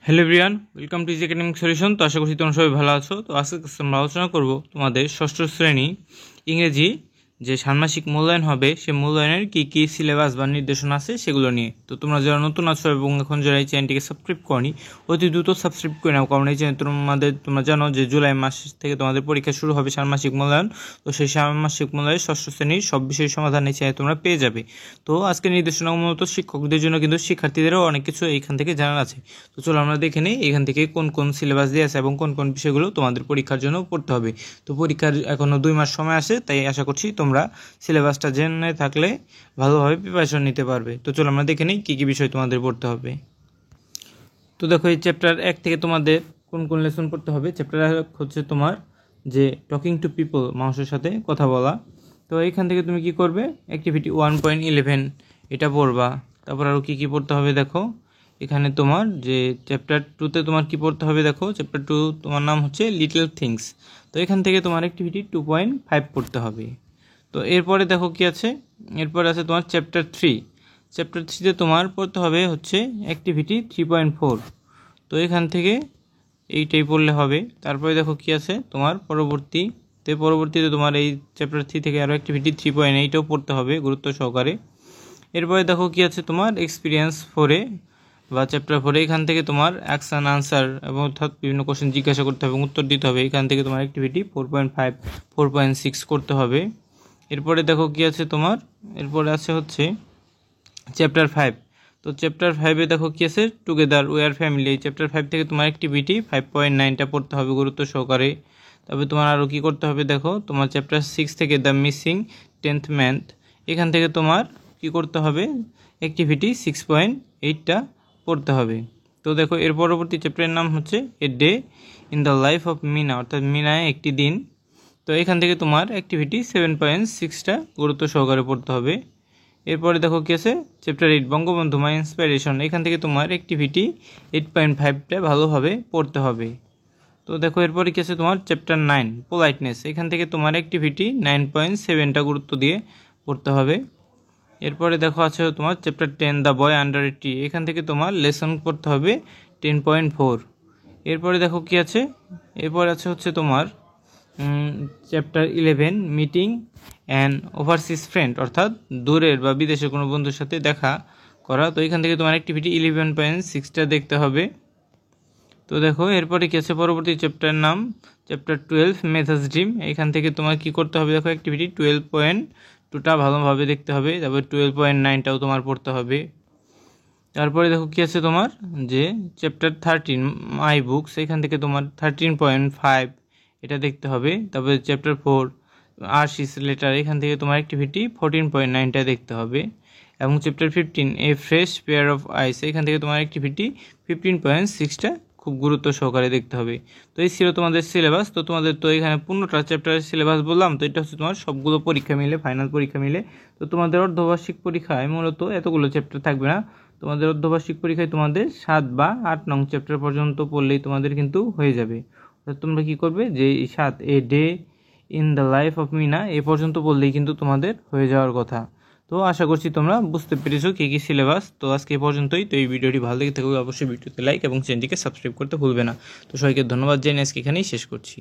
Hello everyone, welcome to easy academic solution. তো আশা করছি তোমরা সবাই ভালো আছো। তো আজকে আমরা আলোচনা করব তোমাদের ষষ্ঠ শ্রেণী ইংরেজি যে ষান্মাসিক মূল্যায়ন হবে সে মূল্যায়নের কী কী সিলেবাস বা নির্দেশনা আছে সেগুলো নিয়ে। তো তোমরা যারা নতুন আছো এবং এখন যারা এই চ্যানেলটিকে সাবস্ক্রাইব করনি অতি দ্রুত সাবস্ক্রাইব করে নাও, কারণ এই চ্যানেল তোমরা জানো যে জুলাই মাস থেকে তোমাদের পরীক্ষা শুরু হবে ষান্মাসিক মূল্যায়ন। তো সেই ষান্মাসিক মূল্যায়নের ষষ্ঠ শ্রেণীর সব বিষয় সমাধান এই চ্যানেলে তোমরা পেয়ে যাবে। তো আজকের নির্দেশনা মূলত শিক্ষকদের জন্য, কিন্তু শিক্ষার্থীদেরও অনেক কিছু এইখান থেকে জানার আছে। তো চলো আমরা দেখে নিই এখান থেকে কোন কোন সিলেবাস দিয়ে আছে এবং কোন কোন বিষয়গুলো তোমাদের পরীক্ষার জন্য পড়তে হবে। তো পরীক্ষার এখনও 2 মাস সময় আছে, তাই আশা করছি তোমরা সিলেবাসটা জেনে থাকলে ভালোভাবে প্রিপারেশন নিতে পারবে। তো চলো আমরা দেখে নিই কী কী বিষয় তোমাদের পড়তে হবে। তো দেখো এই চ্যাপ্টার 1 থেকে তোমাদের কোন কোন লেসন পড়তে হবে। চ্যাপ্টার 1 হচ্ছে তোমার যে টকিং টু পিপল, মানুষের সাথে কথা বলা। তো এইখান থেকে তুমি কি করবে, অ্যাক্টিভিটি 1.11 এটা পড়বা। তারপর আরও কী কী পড়তে হবে দেখো এখানে তোমার যে চ্যাপ্টার 2তে তোমার কি পড়তে হবে দেখো। চ্যাপ্টার 2 তোমার নাম হচ্ছে লিটল থিংস। তো এখান থেকে তোমার অ্যাক্টিভিটি 2.5 পড়তে হবে। তো এরপরে দেখো কি আছে, এরপরে আছে তোমার চ্যাপ্টার 3। চ্যাপ্টার 3তে তোমার পড়তে হবে হচ্ছে অ্যাক্টিভিটি 3.4। তো এখান থেকে এইটাই পড়লে হবে। তারপরে দেখো কি আছে তোমার পরবর্তীতে তোমার এই চ্যাপ্টার 3 থেকে আরও অ্যাক্টিভিটি 3.8ও পড়তে হবে গুরুত্ব সহকারে। এরপরে দেখো কি আছে তোমার এক্সপিরিয়েন্স 4-এ বা চ্যাপ্টার 4-এ, এখান থেকে তোমার অ্যাকশন আনসার এবং অর্থাৎ বিভিন্ন কোশ্চেন জিজ্ঞাসা করতে হবে এবং উত্তর দিতে হবে। এখান থেকে তোমার অ্যাক্টিভিটি 4.5 4.6 করতে হবে। এরপরে দেখো কি আছে তোমার, এরপরে আছে হচ্ছে চ্যাপ্টার 5। তো চ্যাপ্টার 5-এ দেখো কি আছে টুগেদার উই আর ফ্যামিলি। এই চ্যাপ্টার 5 থেকে তোমার অ্যাক্টিভিটি 5.9টা পড়তে হবে গুরুত্ব সহকারে। তবে তোমার আরও কী করতে হবে দেখো, তোমার চ্যাপ্টার 6 থেকে দ্য মিসিং 10th ম্যান। এখান থেকে তোমার কি করতে হবে, অ্যাক্টিভিটি 6.8টা পড়তে হবে। তো দেখো এর পরবর্তী চ্যাপ্টারের নাম হচ্ছে a day in the life of Meena, অর্থাৎ মিনায় একটি দিন। তো এখান থেকে তোমার অ্যাক্টিভিটি 7.6টা গুরুত্ব সহকারে পড়তে হবে। এরপরে দেখো কি আছে চ্যাপ্টার 8 বঙ্গবন্ধু মাই ইন্সপিরেশন। এখান থেকে তোমার অ্যাক্টিভিটি 8.5টা ভালোভাবে পড়তে হবে। তো দেখো এরপরে কি আছে তোমার চ্যাপ্টার 9 পোলাইটনেস। এখান থেকে তোমার অ্যাক্টিভিটি 9.7টা গুরুত্ব দিয়ে পড়তে হবে। এরপরে দেখো আছে তোমার chapter 10 the boy under a tree. এখান থেকে তোমার লেসন পড়তে হবে 10.4। এরপরে দেখো কি আছে, এরপরে আছে হচ্ছে তোমার chapter 11 meeting and overseas friend, অর্থাৎ দূরের বা বিদেশের কোনো বন্ধুর সাথে দেখা করা। তো এখান থেকে তোমার অ্যাক্টিভিটি 11.6টা দেখতে হবে। তো দেখো এরপরে কি আছে পরবর্তী চ্যাপ্টার নাম চ্যাপ্টার 12 মেথাস ড্রিম। এখান থেকে তোমার কি করতে হবে দেখো, অ্যাক্টিভিটি 12.2টা ভালোভাবে দেখতে হবে। তারপর 12.9টাও তোমার পড়তে হবে। তারপরে দেখো কি আছে তোমার যে চ্যাপ্টার 13 মাই বুকস। এখান থেকে তোমার 13.5 এটা দেখতে হবে। তারপরে চ্যাপ্টার 4 আরশিস লেটার। এখান থেকে তোমার অ্যাক্টিভিটি 14.9টা দেখতে হবে। এবং চ্যাপ্টার 15 এ ফ্রেশ পেয়ার অফ আইস। এখান থেকে তোমার অ্যাক্টিভিটি 15.6টা খুব গুরুত্ব সহকারে দেখতে হবে। তো এই ছিল তোমাদের সিলেবাস। তো তোমাদের তো এখানে 15টা চ্যাপ্টারের সিলেবাস বললাম। তো এটা হচ্ছে তোমার সবগুলো পরীক্ষা মিলে, ফাইনাল পরীক্ষা মিলে। তো তোমাদের অর্ধবার্ষিক পরীক্ষায় মূলত এতগুলো চ্যাপ্টার থাকবে না। তোমাদের অর্ধবার্ষিক পরীক্ষায় তোমাদের 7 বা 8 নং চ্যাপ্টার পর্যন্ত পড়লেই তোমাদের কিন্তু হয়ে যাবে। তোমরা কি করবে যে 7 a day in the life of Meena এ পর্যন্ত পড়লেই কিন্তু তোমাদের হয়ে যাওয়ার কথা। তো আশা করছি তোমরা বুঝতে পেরেছো কী কী সিলেবাস। তো আজকে এই পর্যন্তই। তো এই ভিডিওটি ভালো লেগে থাকলে অবশ্যই ভিডিওতে লাইক এবং চ্যানেলটিকে সাবস্ক্রাইব করতে ভুলবে না। তো সবাইকে ধন্যবাদ জানিয়ে আজকে এখানেই শেষ করছি।